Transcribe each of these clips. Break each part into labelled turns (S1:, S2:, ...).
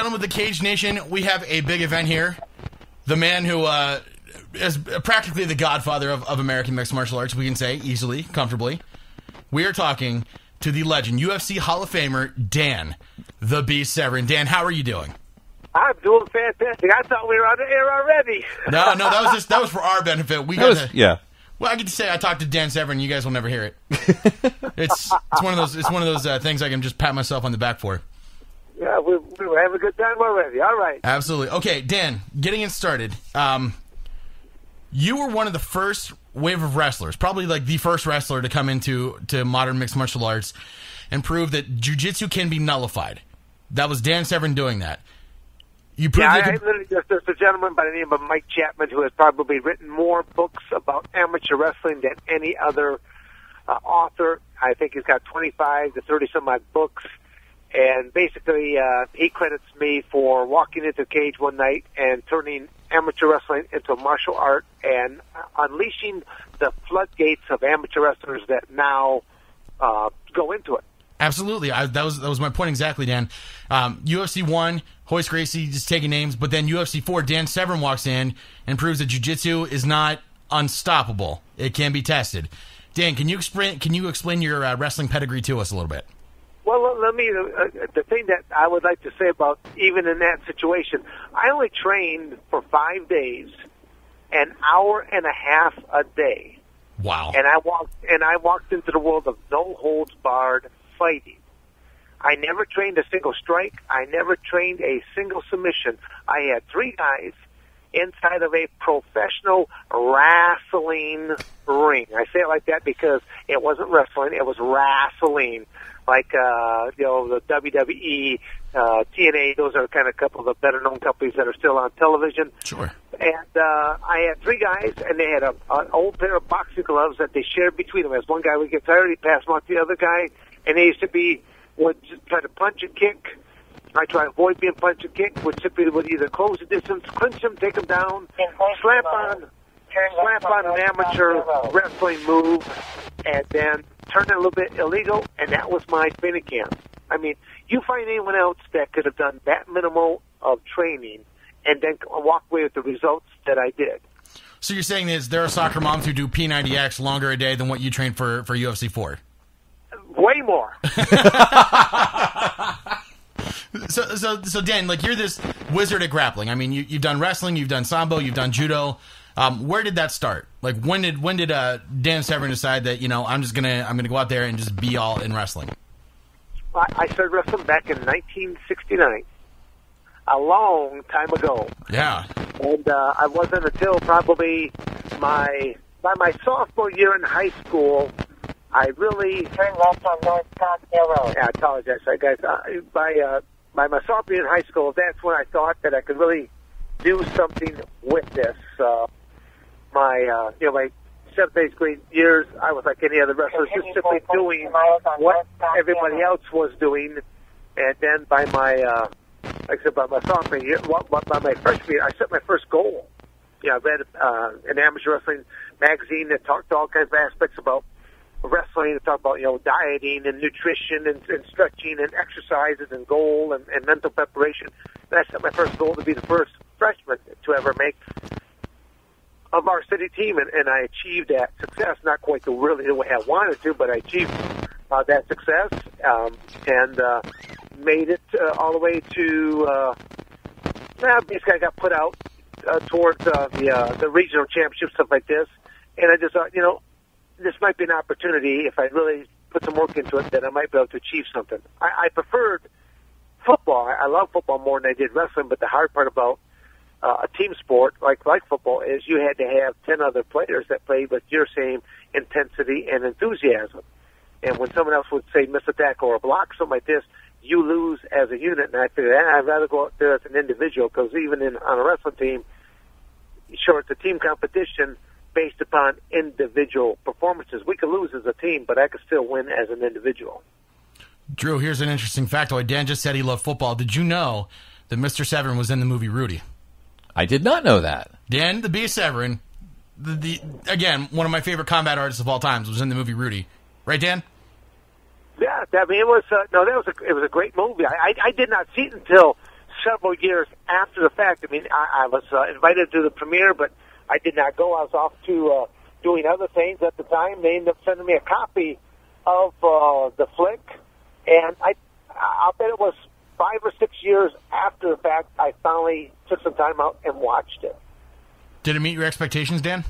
S1: gentlemen of the Cage Nation, we have a big event here. The man who is practically the godfather of American mixed martial arts, we can say, easily, comfortably. We are talking to the legend, UFC Hall of Famer, Dan, the Beast Severn. Dan, how are you doing?
S2: I'm doing fantastic. I thought we were on the air already.
S1: No, that was for our benefit. Well, I get to say I talked to Dan Severn. You guys will never hear it. It's one of those things I can just pat myself on the back for.
S2: Yeah, we were having a good time already. All right.
S1: Absolutely. Okay, Dan, getting it started. You were one of the first wave of wrestlers, probably like the first wrestler to come into modern mixed martial arts and prove that jiu-jitsu can be nullified. That was Dan Severn doing that. You proved
S2: there's a gentleman by the name of Mike Chapman who has probably written more books about amateur wrestling than any other author. I think he's got 25 to 30-some-odd books. And basically, he credits me for walking into a cage one night and turning amateur wrestling into a martial art and unleashing the floodgates of amateur wrestlers that now go into it.
S1: Absolutely. That was my point exactly, Dan. UFC 1, Hoist Gracie just taking names, but then UFC 4, Dan Severn walks in and proves that jiu-jitsu is not unstoppable. It can be tested. Dan, can you explain your wrestling pedigree to us a little bit?
S2: Well, let me. The thing that I would like to say about even in that situation, I only trained for 5 days, an hour and a half a day.
S1: Wow!
S2: And I walked into the world of no holds barred fighting. I never trained a single strike. I never trained a single submission. I had 3 guys inside of a professional wrestling ring. I say it like that because it wasn't wrestling; it was wrestling. Like the WWE, TNA, those are kind of a couple of the better-known companies that are still on television.
S1: Sure.
S2: And I had 3 guys, and they had an old pair of boxing gloves that they shared between them. As one guy would get tired, he'd pass them on to the other guy, and they used to would just try to punch and kick. I try to avoid being punch and kick, which simply would either close the distance, clinch him, take him down, slap on an amateur wrestling move, and then turn it a little bit illegal, and that was my training camp. I mean, you find anyone else that could have done that minimal of training and then walk away with the results that I did.
S1: So you're saying there are soccer moms who do P90X longer a day than what you train for UFC 4?
S2: Way more.
S1: So Dan, like, you're this wizard at grappling. I mean, you've done wrestling, you've done sambo, you've done judo. Where did that start? Like, when did Dan Severn decide that, I'm gonna go out there and just be all in wrestling?
S2: I started wrestling back in 1969, a long time ago.
S1: Yeah.
S2: And I wasn't until probably by my sophomore year in high school, I really turned left on North Scottsdale Road. Yeah, I apologize, sorry guys. By my sophomore year in high school, that's when I thought that I could really do something with this. My 7th, 8th grade years, I was like any other wrestler, just simply doing what everybody else was doing. And then by my, by my sophomore year, by my freshman year, I set my first goal. I read an amateur wrestling magazine that talked all kinds of aspects about wrestling. It talked about dieting and nutrition and stretching and exercises and goal and mental preparation. And I set my first goal to be the first freshman to ever make a varsity team, and I achieved that success. Not quite really the way I wanted to, but I achieved that success and made it all the way to. Basically, I got put out towards the regional championships, stuff like this, and I just thought, this might be an opportunity if I really put some work into it, that I might be able to achieve something. I preferred football. I love football more than I did wrestling, but the hard part about a team sport like football is you had to have 10 other players that played with your same intensity and enthusiasm. And when someone else would say miss a tackle or a block, something like this, you lose as a unit. And I figured I'd rather go out there as an individual, because even on a wrestling team, sure, it's a team competition based upon individual performances. We could lose as a team, but I could still win as an individual.
S1: Drew, here's an interesting factoid. Dan just said he loved football. Did you know that Mr. Severn was in the movie Rudy?
S3: I did not know that.
S1: Dan the Beast Severn, again, one of my favorite combat artists of all times, was in the movie Rudy. Right, Dan?
S2: Yeah, it was it was a great movie. I did not see it until several years after the fact. I mean, I was invited to the premiere, but I did not go. I was off to doing other things at the time. They ended up sending me a copy of the flick, and I'll bet it was 5 or 6 years after the fact I finally took some time out and watched it.
S1: Did it meet your expectations, Dan?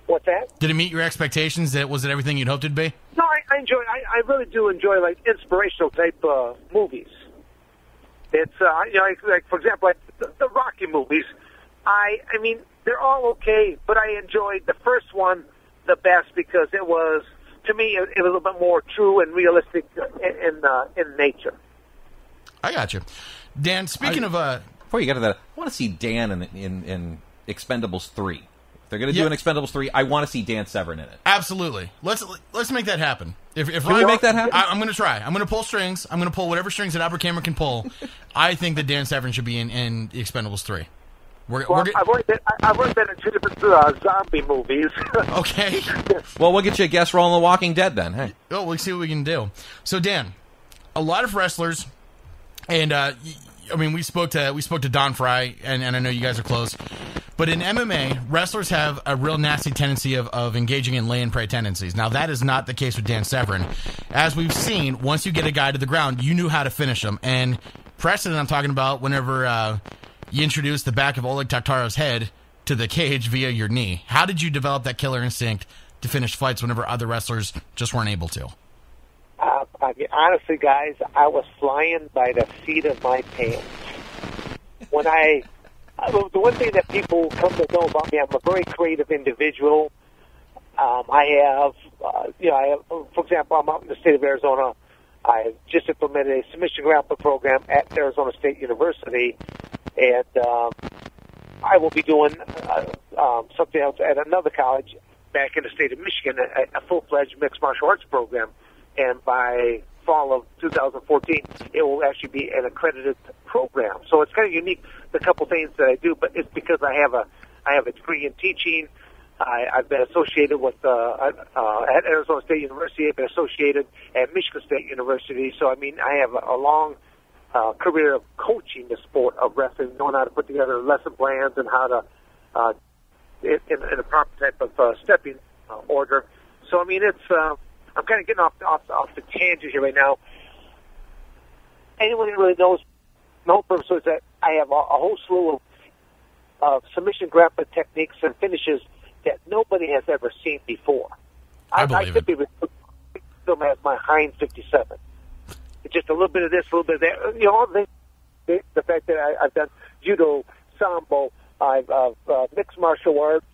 S2: What's that?
S1: Did it meet your expectations? Was it everything you'd hoped it'd be?
S2: No, I enjoy. I really do enjoy like inspirational type movies. It's like for example, like the Rocky movies. I mean, they're all okay, but I enjoyed the first one the best because it was, to me, it was a little bit more true and realistic in nature.
S1: I got you, Dan. Speaking of
S3: before you get to that, I want to see Dan in Expendables 3. If they're going to do an Expendables 3, I want to see Dan Severn in it.
S1: Absolutely. Let's make that happen. Can
S3: we make that happen?
S1: I'm going to try. I'm going to pull strings. I'm going to pull whatever strings that Albert Cameron can pull. I think that Dan Severn should be in Expendables 3.
S2: I've already been in 2 different zombie movies.
S1: Okay.
S3: Well, we'll get you a guest role in The Walking Dead then. Hey.
S1: Oh, we'll see what we can do. So, Dan, a lot of wrestlers, and I mean, we spoke to Don Fry, and I know you guys are close. But in MMA, wrestlers have a real nasty tendency of engaging in lay and pray tendencies. Now, that is not the case with Dan Severn. As we've seen, once you get a guy to the ground, you knew how to finish him. And precedent I'm talking about whenever you introduce the back of Oleg Taktarov's head to the cage via your knee. How did you develop that killer instinct to finish fights whenever other wrestlers just weren't able to?
S2: I mean, honestly, guys, I was flying by the seat of my pants. The one thing that people come to know about me, I'm a very creative individual. I have, for example, I'm out in the state of Arizona. I just implemented a submission grappling program at Arizona State University, and I will be doing something else at another college back in the state of Michigan, a full-fledged mixed martial arts program. And by fall of 2014, it will actually be an accredited program. So it's kind of unique, the couple things that I do, but it's because I have a degree in teaching. I've been associated with at Arizona State University. I've been associated at Michigan State University. So I mean, I have a long career of coaching the sport of wrestling, knowing how to put together lesson plans and how to in a proper type of stepping order. So I mean, it's I'm kind of getting off the tangent here right now. Anyone who really knows my whole purpose is that I have a whole slew of submission grappling techniques and finishes that nobody has ever seen before. I simply refer to them as my Heinz 57. It's just a little bit of this, a little bit of that. You know, all the fact that I've done judo, sambo, I've mixed martial arts,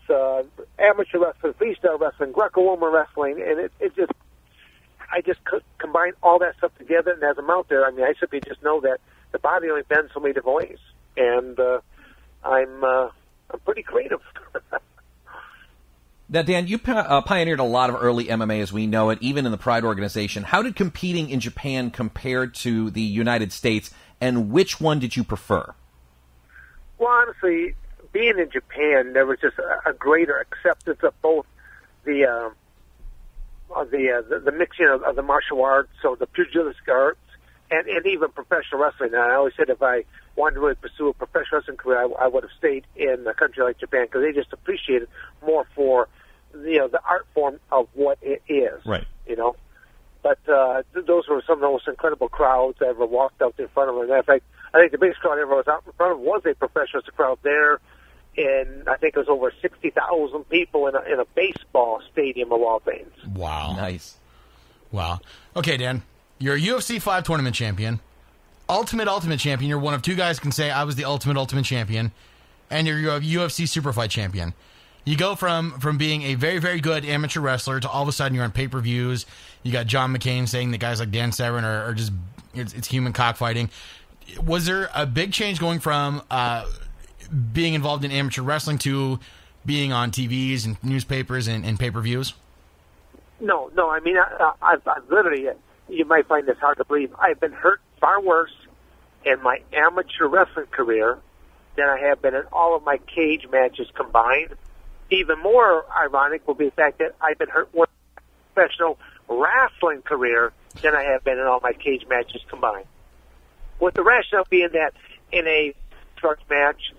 S2: amateur wrestling, freestyle wrestling, Greco-Roman wrestling, and I just combine all that stuff together, and as I'm out there, I mean, I simply just know that the body only bends so many different ways, and I'm pretty creative.
S3: Now, Dan, you pioneered a lot of early MMA as we know it, even in the Pride organization. How did competing in Japan compare to the United States, and which one did you prefer?
S2: Well, honestly, being in Japan, there was just a greater acceptance of both the mixing of the martial arts, so the pugilistic arts, and even professional wrestling. And I always said if I wanted to really pursue a professional wrestling career, I would have stayed in a country like Japan because they just appreciate it more for the art form of what it is.
S3: Right.
S2: You know, but those were some of the most incredible crowds I ever walked out in front of. And in fact, I think the biggest crowd I ever was out in front of was a professional crowd there. And I think it was over 60,000 people in a baseball stadium of all things.
S1: Wow.
S3: Nice.
S1: Wow. Okay, Dan, you're a UFC 5 tournament champion, ultimate champion. You're one of two guys who can say, I was the ultimate champion, and you're a UFC superfight champion. You go from being a very, very good amateur wrestler to all of a sudden you're on pay-per-views. You got John McCain saying that guys like Dan Severn are just, it's human cockfighting. Was there a big change going from being involved in amateur wrestling to being on TVs and newspapers and pay-per-views?
S2: No. I mean, I've literally, you might find this hard to believe, I've been hurt far worse in my amateur wrestling career than I have been in all of my cage matches combined. Even more ironic will be the fact that I've been hurt more in my professional wrestling career than I have been in all my cage matches combined. With the rationale being that in a short match,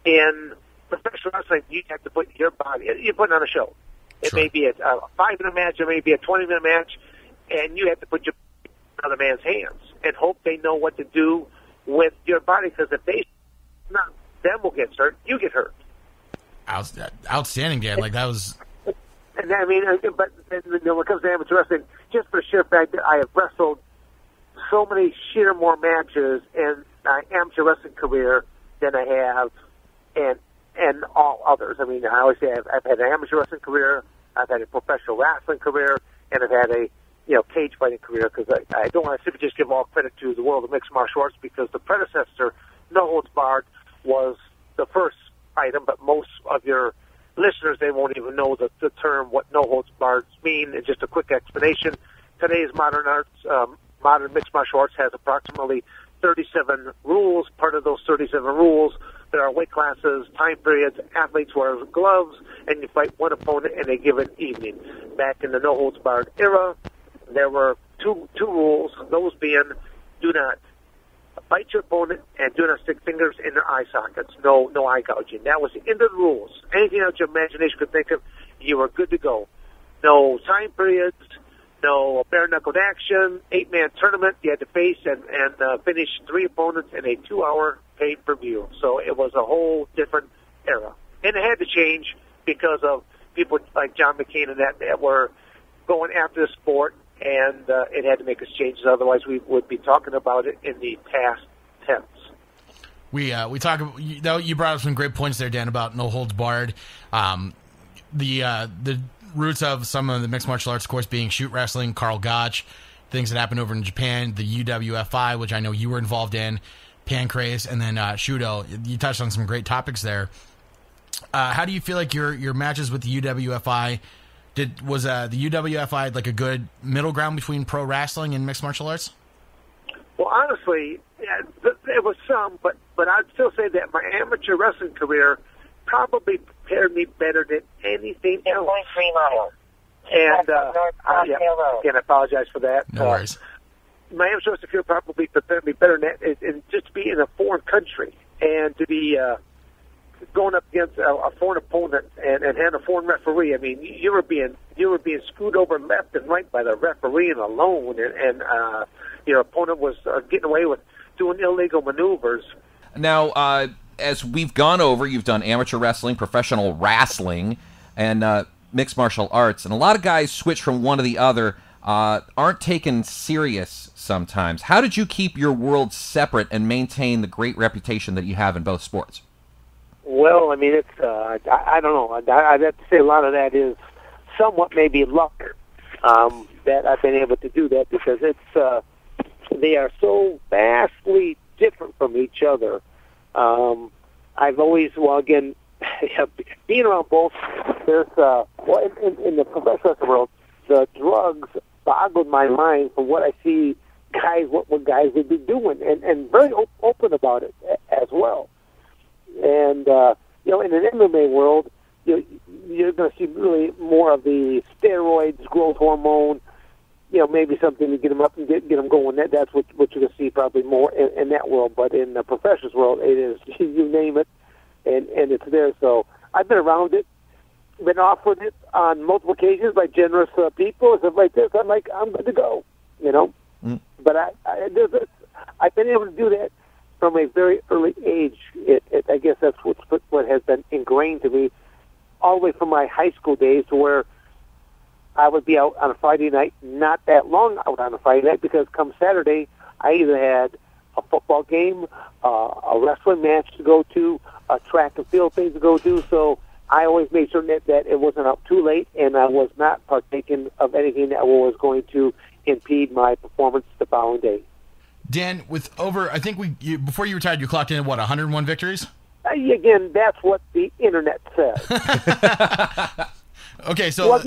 S2: in professional wrestling, you have to put your body, you're putting on a show. It
S1: Sure.
S2: may be a 5-minute match, it may be a 20-minute match, and you have to put your other man's hands and hope they know what to do with your body, because if they not, them will get hurt, you get hurt.
S1: Outstanding, Dan. Like, that was...
S2: And I mean, but when it comes to amateur wrestling, just for the sheer fact that I have wrestled so many sheer more matches in my amateur wrestling career than I have and all others. I mean, I always say I've had an amateur wrestling career, I've had a professional wrestling career, and I've had a cage fighting career, because I don't want to simply just give all credit to the world of mixed martial arts, because the predecessor, No Holds Barred, was the first item, but most of your listeners, they won't even know the term, what No Holds Barred mean. It's just a quick explanation. Today's modern mixed martial arts has approximately 37 rules. Part of those 37 rules, there are weight classes, time periods, athletes wear gloves, and you fight one opponent in a given evening. Back in the No Holds Barred era, there were two rules, those being, do not fight your opponent and do not stick fingers in their eye sockets. No eye gouging. That was the end of the rules. Anything else your imagination could think of, you were good to go. No time periods, no bare-knuckled action, 8-man tournament. You had to face and finish 3 opponents in a 2-hour pay-per-view. So it was a whole different era. And it had to change because of people like John McCain and that were going after the sport, and it had to make its changes. Otherwise, we would be talking about it in the past tense.
S1: We talk. You brought up some great points there, Dan, about No Holds Barred. The roots of some of the mixed martial arts, of course, being shoot wrestling, Karl Gotch, things that happened over in Japan, the UWFI, which I know you were involved in, Pancrase, and then Shudo. You touched on some great topics there. How do you feel like your matches with the UWFI? Was the UWFI like a good middle ground between pro wrestling and mixed martial arts?
S2: Well, honestly, yeah, there was some, but I'd still say that my amateur wrestling career probably prepared me better than anything else.
S4: 3 miles.
S2: And again, I apologize for that.
S1: No worries.
S2: My amateur wrestling career probably prepared me better than that, and just to be in a foreign country and to be going up against a foreign opponent and had a foreign referee. I mean, you were being screwed over left and right by the referee alone, and your opponent was getting away with doing illegal maneuvers.
S3: Now, as we've gone over, you've done amateur wrestling, professional wrestling, and mixed martial arts, and a lot of guys switch from one to the other, aren't taken serious sometimes. How did you keep your world separate and maintain the great reputation that you have in both sports?
S2: Well, I mean, it's I don't know. I'd have to say a lot of that is somewhat maybe luck that I've been able to do that, because it's they are so vastly different from each other. I've always, well, again, being around both, there's in the professional world, the drugs boggled my mind from what I see guys, what guys would be doing, and very open about it as well. And, in an MMA world, you're going to see really more of the steroids, growth hormone, maybe something to get them up and get them going. That's what you're going to see probably more in that world. But in the professionals world, it is, you name it, and it's there. So I've been around it, been offered it on multiple occasions by generous people, stuff like this. I'm good to go, But I've been able to do that from a very early age. I guess that's what has been ingrained to me all the way from my high school days, to where I would be out on a Friday night, not that long out on a Friday night, because come Saturday, I either had a football game, a wrestling match to go to, a track and field thing to go to. So I always made sure that it wasn't up too late, and I was not partaking of anything that was going to impede my performance the following day.
S1: Dan, with over, I think before you retired, you clocked in at 101 victories?
S2: Again, that's what the internet says.
S1: Okay, so...
S2: Well,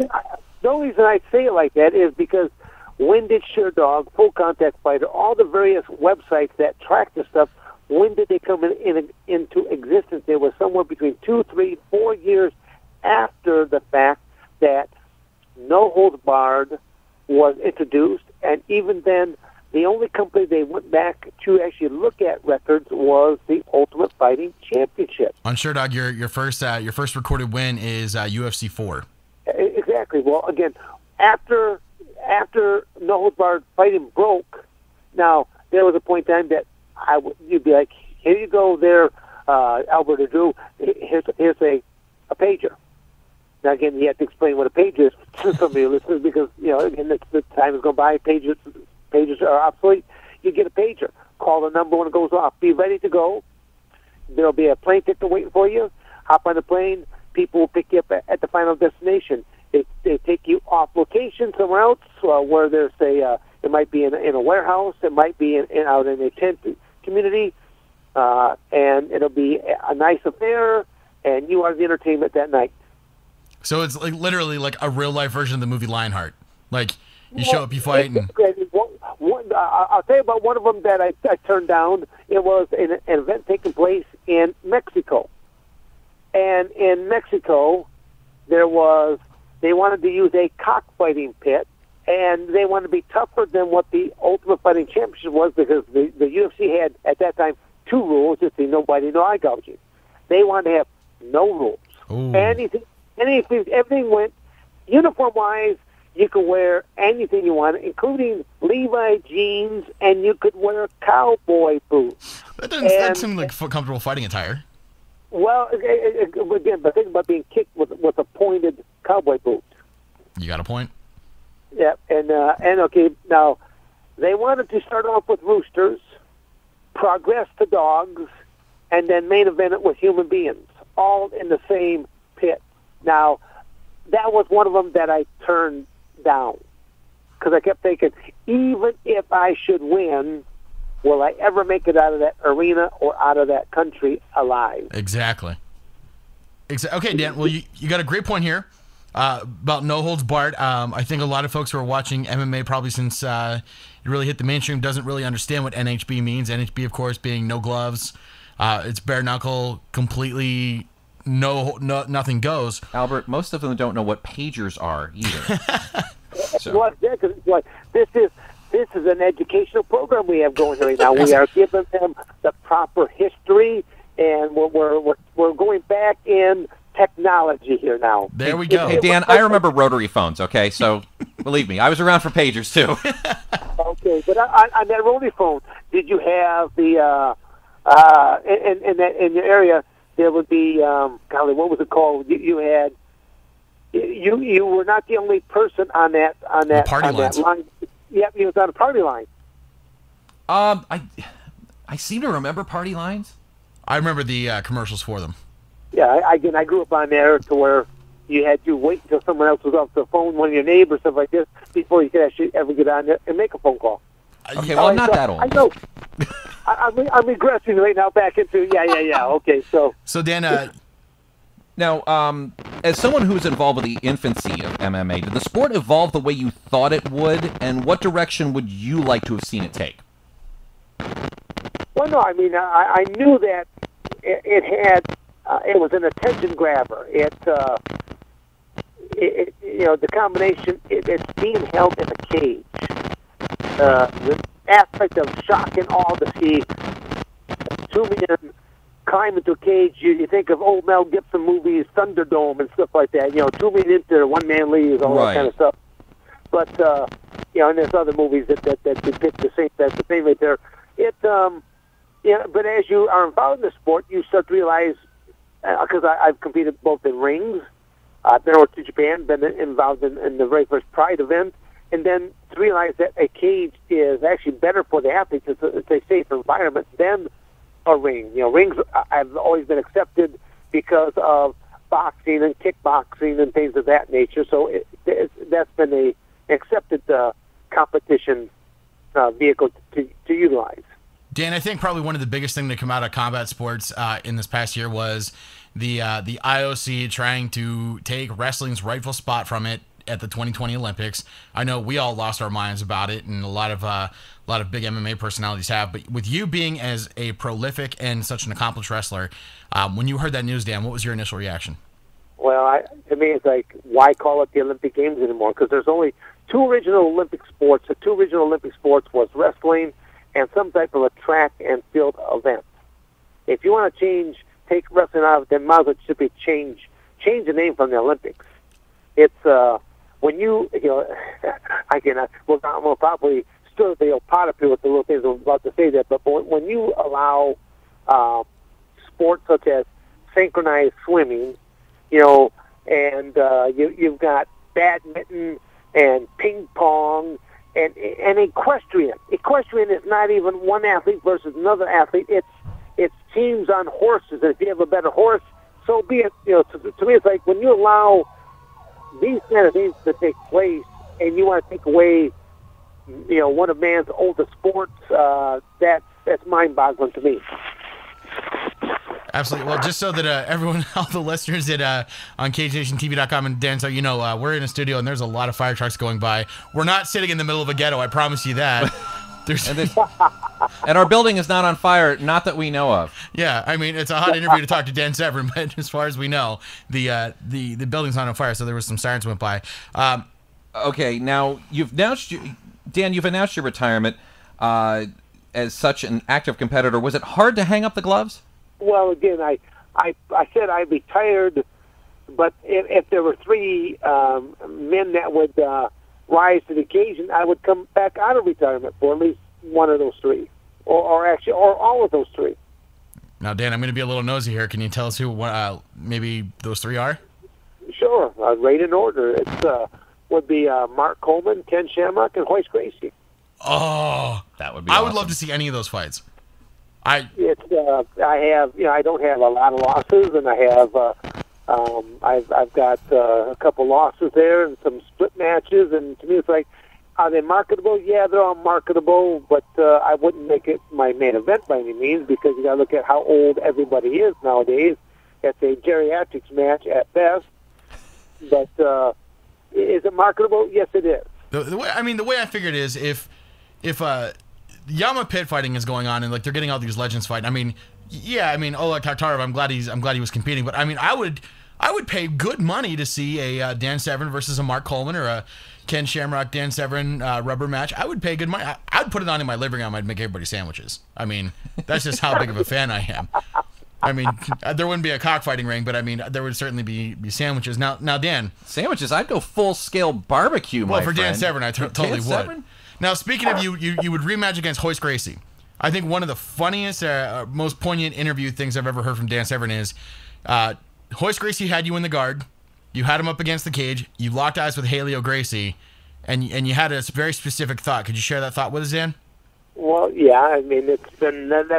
S2: the only reason I say it like that is because when did SureDog, Full Contact Fighter, all the various websites that track this stuff, when did they come into existence? They were somewhere between 2, 3, 4 years after the fact that No Holds Barred was introduced, and even then, the only company they went back to actually look at records was the Ultimate Fighting Championship.
S1: On Sherdog, your first recorded win is UFC 4.
S2: Exactly. Well, again, after No Holds Barred Fighting broke, now there was a point in time that you'd be like, here you go there, Albert or Drew, here's a pager. Now, again, you have to explain what a pager is to some of your listeners because, again, the time is going by. Pages are obsolete. You get a pager. Call the number when it goes off. Be ready to go. There'll be a plane ticket waiting for you. Hop on the plane. People will pick you up at the final destination. They take you off location somewhere else where there's it might be in a warehouse. It might be out in a tent community. And it'll be a nice affair, and you are the entertainment that night.
S1: So it's literally like a real-life version of the movie Lionheart. Like, you show up, you fight, and...
S2: I'll tell you about one of them that I turned down. It was an event taking place in Mexico. And in Mexico, they wanted to use a cockfighting pit, and they wanted to be tougher than what the Ultimate Fighting Championship was because the UFC had, at that time, 2 rules. It's the no biting, no eye gouging. They wanted to have no rules.
S1: Ooh.
S2: Everything went uniform-wise. You could wear anything you want, including Levi jeans, and you could wear cowboy boots.
S1: That seemed like comfortable fighting attire.
S2: Well, again, but think about being kicked with a pointed cowboy boot.
S1: You got a point.
S2: Yeah, and okay, now they wanted to start off with roosters, progress to dogs, and then main event it with human beings, all in the same pit. Now, that was one of them that I turned down because I kept thinking, even if I should win, will I ever make it out of that arena or out of that country alive?
S1: Exactly. Okay, Dan, well, you got a great point here about No Holds Barred. I think a lot of folks who are watching MMA probably since it really hit the mainstream doesn't really understand what NHB means. NHB, of course, being no gloves. It's bare knuckle, completely... nothing goes.
S3: Albert, most of them don't know what pagers are either.
S2: Well, this is an educational program we have going right now. We are giving them the proper history, and we're going back in technology here now.
S1: There we go.
S3: Hey, Dan, I remember rotary phones. Okay, so believe me, I was around for pagers too.
S2: Okay, but on that rotary phone, did you have the in your area? There would be, golly, what was it called? You had, you were not the only person on that line. Yep, he was on a party line.
S3: I seem to remember party lines.
S1: I remember the commercials for them.
S2: Yeah, I grew up on there to where you had to wait until someone else was off the phone, one of your neighbors, stuff like this, before you could actually ever get on there and make a phone call.
S3: Okay, well, I'm not that old.
S2: I know. I'm regressing right now back into yeah. Okay, so
S1: Dan,
S3: now, as someone who's involved with the infancy of MMA, did the sport evolve the way you thought it would, and what direction would you like to have seen it take?
S2: Well, no, I mean I knew that it had it was an attention grabber. The combination it's being held in a cage. The aspect of shock and awe to see 2 men climb into a cage. You think of old Mel Gibson movies, Thunderdome and stuff like that. 2 men into 1 man leaves, all that kind of stuff. But and there's other movies that depict the same right there. But as you are involved in the sport, you start to realize because I've competed both in rings. I've been over to Japan, been involved in the very first Pride event. And then to realize that a cage is actually better for the athletes. It's a safer environment than a ring. Rings have always been accepted because of boxing and kickboxing and things of that nature. So that's been an accepted competition vehicle to utilize.
S1: Dan, I think probably one of the biggest things to come out of combat sports in this past year was the IOC trying to take wrestling's rightful spot from it at the 2020 Olympics. I know we all lost our minds about it, and a lot of big MMA personalities have. But with you being as a prolific and such an accomplished wrestler, when you heard that news, Dan, what was your initial reaction?
S2: Well, to me, it's like, why call it the Olympic Games anymore? Because there's only two original Olympic sports. The two original Olympic sports was wrestling and some type of a track and field event. If you want to take wrestling out of it, then might as well should be change the name from the Olympics. It's when we'll probably stir the pot up here with the little things I'm about to say that, but when you allow sports such as synchronized swimming, and you've got badminton and ping pong and equestrian. Equestrian is not even one athlete versus another athlete. It's teams on horses, and if you have a better horse, so be it. To me, it's like when you allow these kind of things to take place, and you want to take away, one of man's oldest sports. That's mind-boggling to me.
S1: Absolutely. Well, just so that everyone, all the listeners on CageNationTV.com and Dan, so we're in a studio and there's a lot of fire trucks going by. We're not sitting in the middle of a ghetto, I promise you that.
S3: And our building is not on fire, not that we know of.
S1: Yeah, I mean, it's a hot interview to talk to Dan Severn, but as far as we know, the building's not on fire, so there was some sirens went by.
S3: Okay, now you've announced your retirement as such an active competitor. Was it hard to hang up the gloves?
S2: Well, again, I said I retired, but if there were three men that would rise to the occasion, I would come back out of retirement for at least one of those three, or all of those three.
S1: Now, Dan, I'm going to be a little nosy here. Can you tell us who maybe those three are?
S2: Sure, right in order. It would be Mark Coleman, Ken Shamrock, and Hoist Gracie.
S1: Oh,
S3: that would be.
S1: I would love to see any of those fights.
S2: I don't have a lot of losses, and I have I've got a couple losses there and some split matches, and to me it's like, are they marketable? Yeah, they're all marketable, but I wouldn't make it my main event by any means, because you got to look at how old everybody is nowadays. It's a geriatrics match at best, but is it marketable? Yes, it is.
S1: The way I figured is if Yama pit fighting is going on and like they're getting all these legends fighting. Oleg Taktarov, I'm glad he was competing, but I mean I would pay good money to see a Dan Severn versus a Mark Coleman or a Ken Shamrock Dan Severn rubber match. I would pay good money. I'd put it on in my living room. I'd make everybody sandwiches. I mean, that's just how big of a fan I am. I mean, there wouldn't be a cockfighting ring, but I mean, there would certainly be sandwiches. Now, Dan.
S3: Sandwiches? I'd go full-scale barbecue, my friend.
S1: Dan Severn, I totally would. Severn? Now, speaking of you would rematch against Hoist Gracie. I think one of the funniest, most poignant interview things I've ever heard from Dan Severn is Hoist Gracie had you in the guard. You had him up against the cage. You locked eyes with Haley Gracie, and you had a very specific thought. Could you share that thought with us, Dan?
S2: Well, yeah. I mean, I've repeated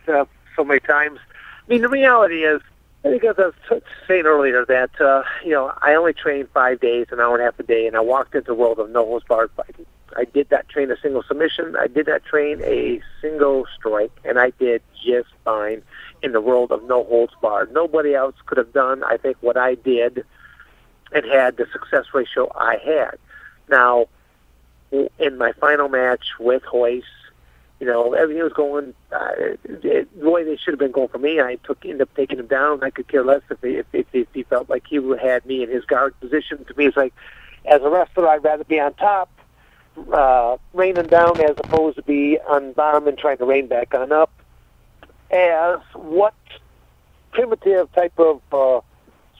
S2: that so many times. I mean, the reality is, I think as I was saying earlier that, I only trained 5 days, an hour and a half a day, and I walked into the world of no-holds-barred fighting. I did not train a single submission. I did not train a single strike, and I did just fine in the world of no-holds-barred. Nobody else could have done, I think, what I did and had the success ratio I had. Now, in my final match with Hoist, everything was going the way they should have been going for me. I ended up taking him down. I could care less if he felt like he had me in his guard position. To me, it's like, as a wrestler, I'd rather be on top, raining down, as opposed to be on bottom and trying to rain back on up. As what primitive type of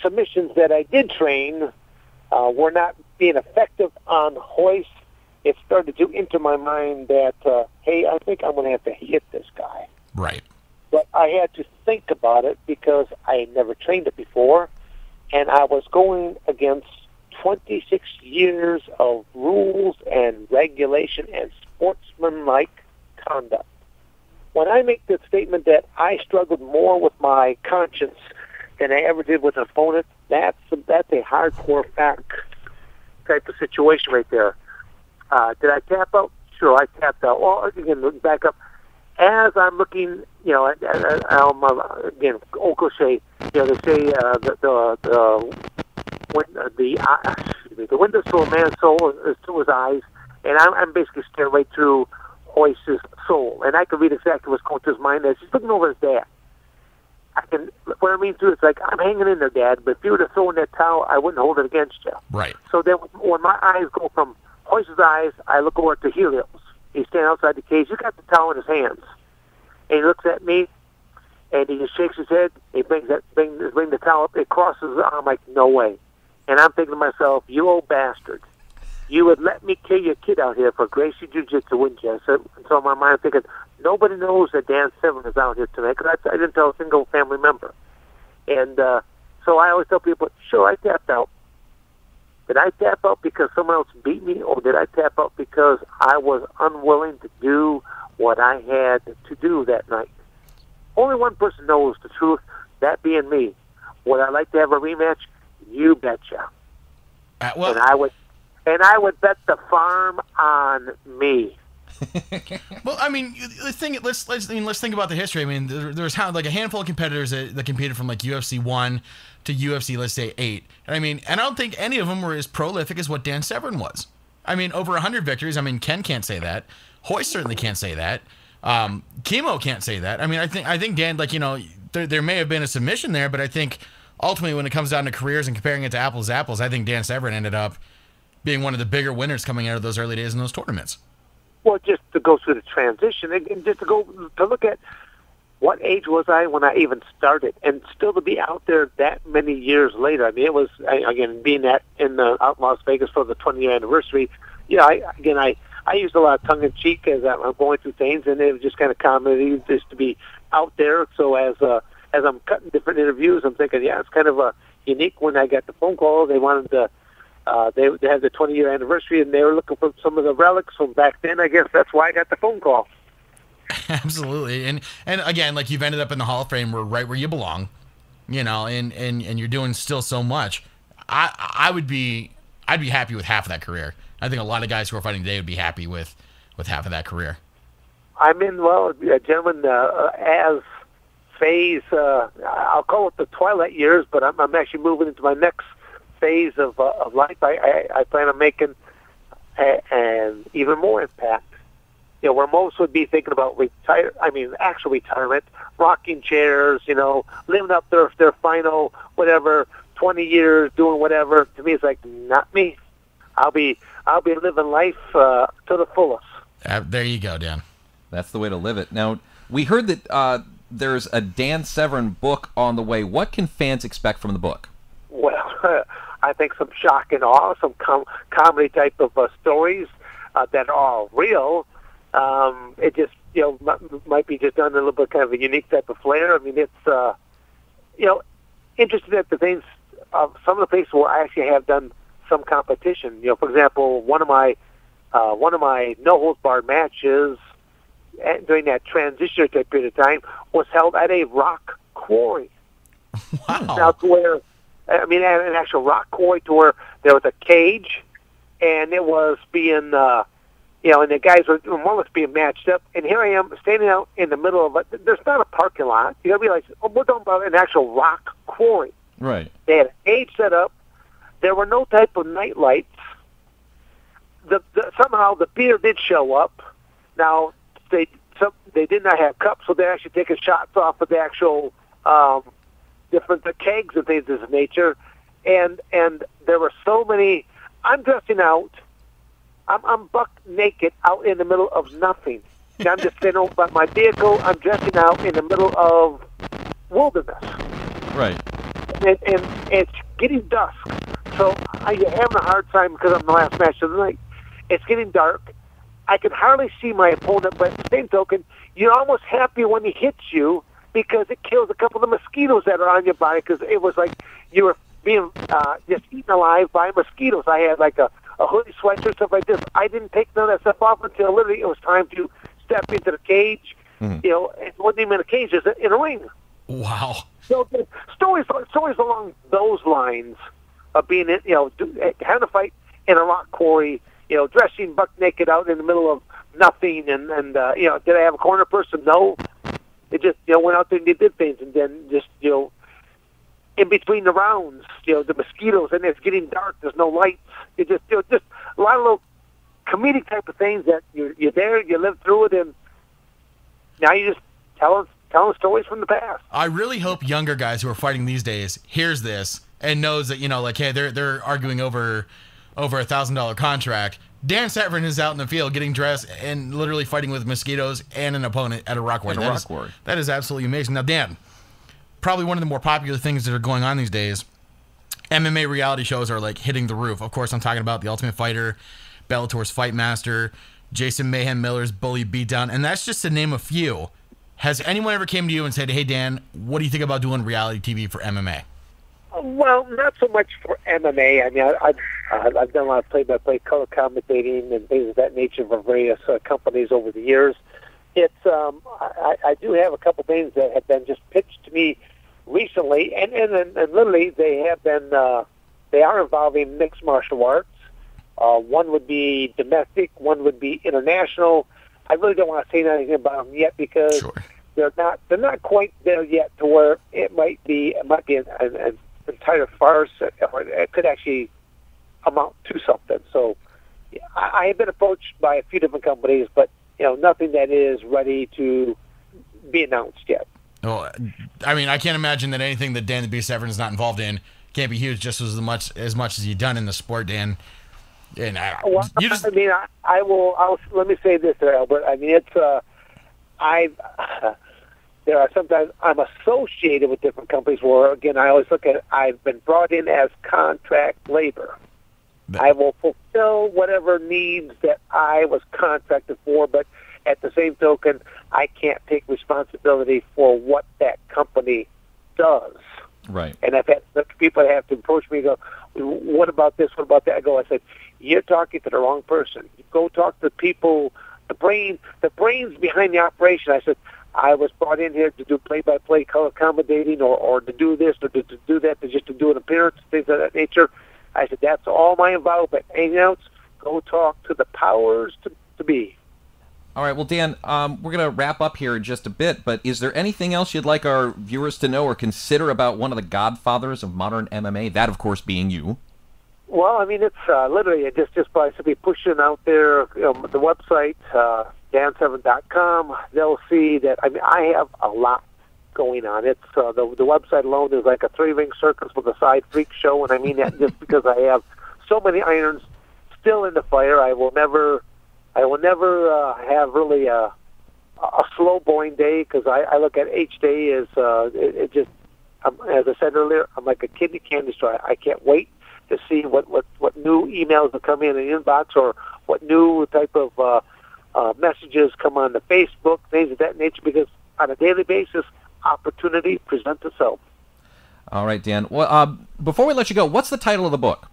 S2: submissions that I did train were not being effective on Hoist, it started to enter my mind that, hey, I think I'm going to have to hit this guy.
S1: Right.
S2: But I had to think about it because I had never trained it before, and I was going against 26 years of rules and regulation and sportsmanlike conduct. When I make the statement that I struggled more with my conscience than I ever did with an opponent, that's a hardcore fact type of situation right there. Did I tap out? Sure, I tapped out. Well, again, looking back up, as I'm looking, again, old cliche, they say the windows to a man's soul is through his eyes, and I'm basically staring right through Hoist's soul, and I could read exactly what's going through his mind as he's looking over his dad. what I mean too is like, I'm hanging in there, Dad, but if you were to throw in that towel, I wouldn't hold it against you.
S1: Right.
S2: So then when my eyes go from Hoist's eyes, I look over to Helios. He's standing outside the cage. He's got the towel in his hands. And he looks at me, and he just shakes his head. He brings the towel up. It crosses his arm like, no way. And I'm thinking to myself, you old bastard. You would let me kill your kid out here for Gracie Jiu-Jitsu, wouldn't you? So in my mind, I'm thinking, nobody knows that Dan Severn is out here tonight, because I didn't tell a single family member. And so I always tell people, sure, I tapped out. Did I tap out because someone else beat me, or did I tap out because I was unwilling to do what I had to do that night? Only one person knows the truth, that being me. Would I like to have a rematch? You betcha.
S1: Well,
S2: and I would bet the farm on me.
S1: Well, I mean, let's think about the history. I mean, there's like a handful of competitors that competed from like UFC 1 to UFC, let's say 8. And I don't think any of them were as prolific as what Dan Severn was. I mean, over 100 victories. I mean, Ken can't say that. Hoist certainly can't say that. Chemo can't say that. I mean, I think Dan, like, there may have been a submission there, but I think ultimately when it comes down to careers and comparing it to apples to apples, I think Dan Severn ended up being one of the bigger winners coming out of those early days in those tournaments.
S2: Well, just to go through the transition, and just to look at what age was I when I even started, and still to be out there that many years later. I mean, it was, again, being out in Las Vegas for the 20-year anniversary. Yeah, I used a lot of tongue-in-cheek as I'm going through things, and it was just kind of comedy just to be out there. So as I'm cutting different interviews, I'm thinking, yeah, it's kind of unique. When I got the phone call, they wanted to. They had the 20-year anniversary, and they were looking for some of the relics from back then. I guess that's why I got the phone call.
S1: Absolutely, and again, like, you've ended up in the Hall of Fame, right where you belong, and you're doing still so much. I'd be happy with half of that career. I think a lot of guys who are fighting today would be happy with half of that career. I'm in,
S2: gentlemen, as phase, I'll call it the twilight years, but I'm actually moving into my next phase of life. I plan on making an even more impact. Where most would be thinking about actual retirement, rocking chairs, living up their final, 20 years, doing whatever. To me, it's like, not me. I'll be living life to the fullest.
S1: There you go, Dan.
S3: That's the way to live it. Now, we heard that there's a Dan Severn book on the way. What can fans expect from the book?
S2: Well, I think some shock and awe, some comedy type of stories that are real. It just, might be just done in a little bit kind of a unique type of flair. I mean, it's, interesting at the things, some of the places where I actually have done some competition. For example, one of my no holds barred matches during that transition type period of time was held at a rock quarry.
S1: Wow.
S2: Now, to where, at an actual rock quarry, to where there was a cage, and it was being, and the guys were more or less being matched up. And here I am standing out in the middle of it. There's not a parking lot. You got to realize, we're talking about an actual rock quarry.
S3: Right.
S2: They had a cage set up. There were no type of night lights. Somehow the beer did show up. Now, they did not have cups, so they're actually taking shots off of the actual different kegs and things of this nature. And there were so many. I'm dressing out. I'm buck naked out in the middle of nothing. And I'm just sitting over my vehicle. I'm dressing out in the middle of wilderness.
S3: Right.
S2: And it's getting dusk. So I'm having a hard time because I'm the last match of the night. It's getting dark. I can hardly see my opponent, but at the same token, you're almost happy when he hits you because it kills a couple of the mosquitoes that are on your body, because it was like you were being just eaten alive by mosquitoes. I had like a hoodie, sweatshirt, stuff like this. I didn't take none of that stuff off until literally it was time to step into the cage.
S3: Mm-hmm.
S2: It wasn't even a cage, it was in a ring.
S1: Wow.
S2: So stories along those lines of being, having a fight in a rock quarry, dressing buck naked out in the middle of nothing, and did I have a corner person? No. It just, went out there and did things, and then just, in between the rounds, the mosquitoes, and it's getting dark, there's no lights. It just, just a lot of little comedic type of things that you're there, you live through it, and now you just tell telling stories from the past.
S1: I really hope younger guys who are fighting these days hears this and knows that, like, hey, they're arguing over $1,000 contract. Dan Severn is out in the field getting dressed and literally fighting with mosquitoes and an opponent at a rock quarry. That is absolutely amazing. Now, Dan, probably one of the more popular things that are going on these days, MMA reality shows are like hitting the roof. Of course, I'm talking about The Ultimate Fighter, Bellator's Fight Master, Jason Mayhem Miller's Bully Beatdown, and that's just to name a few. Has anyone ever came to you and said, hey, Dan, what do you think about doing reality TV for MMA?
S2: Well, not so much for MMA. I mean, I've done a lot of play-by-play color commentating and things of that nature for various companies over the years. It's I do have a couple things that have been just pitched to me recently, and literally they have been they are involving mixed martial arts. One would be domestic, one would be international. I really don't want to say anything about them yet because they're not quite there yet to where it might be an entire farce, or it could actually amount to something. So I have been approached by a few different companies, but nothing that is ready to be announced yet.
S1: Well, I mean, I can't imagine that anything that Dan the Beast Severn is not involved in can't be huge, just as much as you've done in the sport, Dan. And
S2: I will. Let me say this, Albert. I mean, it's there are sometimes I'm associated with different companies where, again, I always look at I've been brought in as contract labor. I will fulfill whatever needs that I was contracted for, but at the same token, I can't take responsibility for what that company does.
S3: Right.
S2: And I've had people that have to approach me and go, what about this, what about that? I said, you're talking to the wrong person. You go talk to people, the brains behind the operation. I said, I was brought in here to do play-by-play color commentating or to do this or to do that, to do an appearance, things of that nature. I said, that's all my involvement. Anything else, go talk to the powers to be.
S3: All right, well, Dan, we're going to wrap up here in just a bit, but is there anything else you'd like our viewers to know or consider about one of the godfathers of modern MMA, that, of course, being you?
S2: Well, I mean, it's literally just by simply pushing out there the website, dansevern.com. They'll see that, I mean, I have a lot going on. It's the website alone is like a 3-ring circus with a side freak show, and I mean that just because I have so many irons still in the fire. I will never have really a slow boring day because I look at each day as it just as I said earlier, I'm like a kid in a candy store. I can't wait to see what new emails will come in the inbox or what new type of messages come on the Facebook, things of that nature, because on a daily basis, opportunity presents itself.
S3: All right, Dan. Well, before we let you go, what's the title of the book?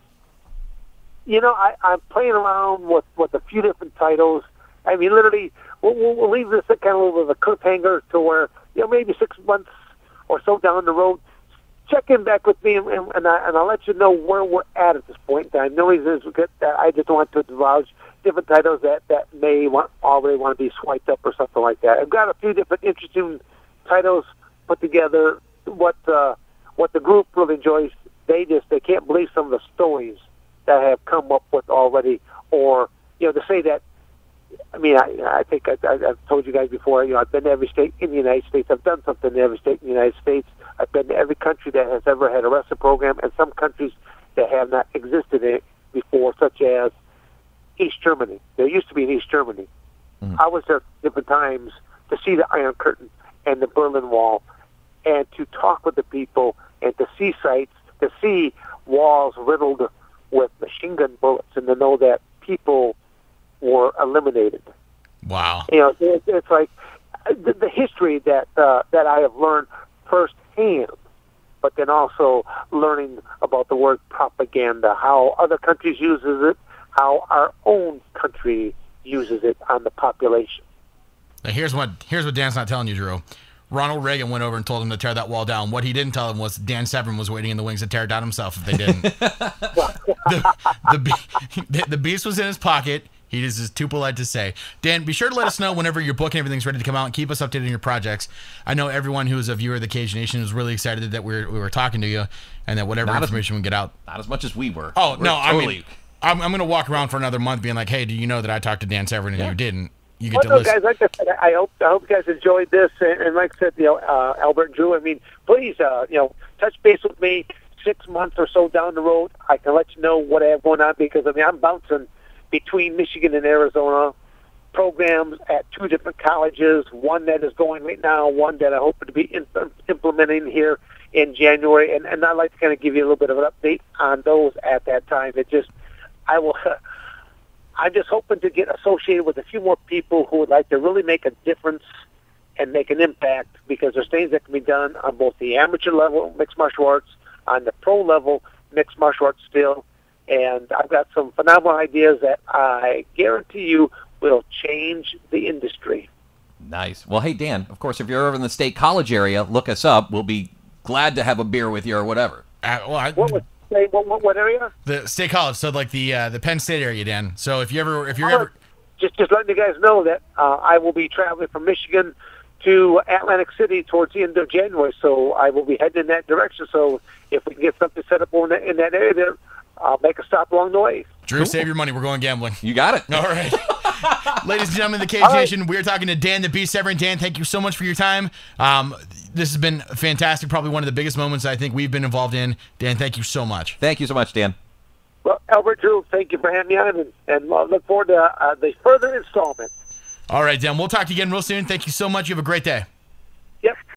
S2: I'm playing around with a few different titles. I mean, literally, we'll leave this kind of with a cliffhanger to where, maybe 6 months or so down the road, check in back with me, and I'll let you know where we're at this point. I know I just want to divulge different titles that may already want to be swiped up or something like that. I've got a few different interesting titles put together. What the group really enjoys, they can't believe some of the stories that I have come up with already, or to say that. I mean, I think I've told you guys before. I've been to every state in the United States. I've done something in every state in the United States. I've been to every country that has ever had a wrestling program, and some countries that have not existed before, such as East Germany. There used to be in East Germany. Mm-hmm. I was there different times to see the Iron Curtain and the Berlin Wall, and to talk with the people, and to see sites, to see walls riddled with machine gun bullets, and to know that people were eliminated.
S1: Wow.
S2: It's like the history that I have learned firsthand, but then also learning about the word propaganda, how other countries uses it, how our own country uses it on the population.
S1: Now here's what Dan's not telling you, Drew. Ronald Reagan went over and told him to tear that wall down. What he didn't tell him was Dan Severn was waiting in the wings to tear it down himself if they didn't. the beast was in his pocket. He is just too polite to say. Dan, be sure to let us know whenever your book and everything's ready to come out, and keep us updated on your projects. I know everyone who is a viewer of the Cage Nation is really excited that we were talking to you, and that whatever information we get out.
S3: Not as much as we were.
S1: Oh, no, totally. I mean, I'm going to walk around for another month being like, hey, do you know that I talked to Dan Severn and you didn't? you get to
S2: no,
S1: listen.
S2: guys, like I said, I hope you guys enjoyed this, and like I said, Albert and Drew, I mean, please, touch base with me 6 months or so down the road. I can let you know what I have going on because, I mean, I'm bouncing between Michigan and Arizona programs at 2 different colleges, one that is going right now, one that I hope to be implementing here in January, and I'd like to kind of give you a little bit of an update on those at that time. I'm just hoping to get associated with a few more people who would like to really make a difference and make an impact, because there's things that can be done on both the amateur level mixed martial arts, on the pro level mixed martial arts still, and I've got some phenomenal ideas that I guarantee you will change the industry.
S3: Nice. Well, hey, Dan, of course, if you're over in the State College area, look us up. We'll be glad to have a beer with you or whatever.
S2: What area?
S1: The State College, so like the Penn State area, Dan. So if you're ever
S2: just letting you guys know that I will be traveling from Michigan to Atlantic City towards the end of January, so I will be heading in that direction. So if we can get something set up in that area there, I'll make a stop along the way.
S1: Drew, save your money. We're going gambling.
S3: You got it.
S1: All right. Ladies and gentlemen of the Cage Nation, we're talking to Dan the Beast Severn. Dan, thank you so much for your time. This has been fantastic, probably one of the biggest moments I think we've been involved in. Dan, thank you so much.
S3: Thank you so much, Dan.
S2: Well, Albert, Drew, thank you for having me on, and look forward to the further installment.
S1: All right, Dan, we'll talk to you again real soon. Thank you so much. You have a great day.